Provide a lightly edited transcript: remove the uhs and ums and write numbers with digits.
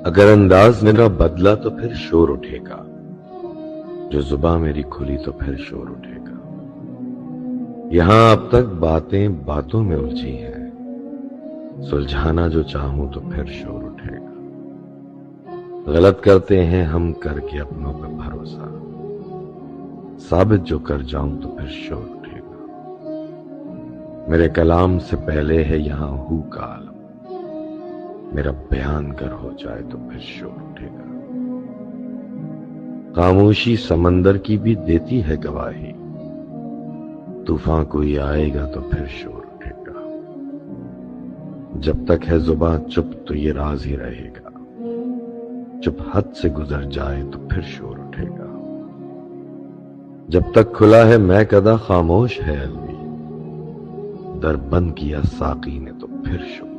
اگر انداز میرا بدلا تو پھر شور اٹھے گا، جو زباں میری کھلی تو پھر شور اٹھے گا۔ یہاں اب تک باتیں باتوں میں الجھی ہیں، سلجھانا جو چاہوں تو پھر شور اٹھے گا۔ غلط کرتے ہیں ہم کر کے اپنوں پہ بھروسہ، ثابت جو کر جاؤں تو پھر شور اٹھے گا۔ میرے کلام سے پہلے ہے یہاں ہو کا عالم، میرا بیان گر ہو جائے تو پھر شور اٹھے گا۔ خاموشی سمندر کی بھی دیتی ہے گواہی، طوفان کوئی آئے گا تو پھر شور اٹھے گا۔ جب تک ہے زباں چپ تو یہ راز ہی رہے گا، چپ حد سے گزر جائے تو پھر شور اٹھے گا۔ جب تک کھلا ہے میں کدا خاموش ہے الوی، در بند کیا ساقی نے تو پھر شور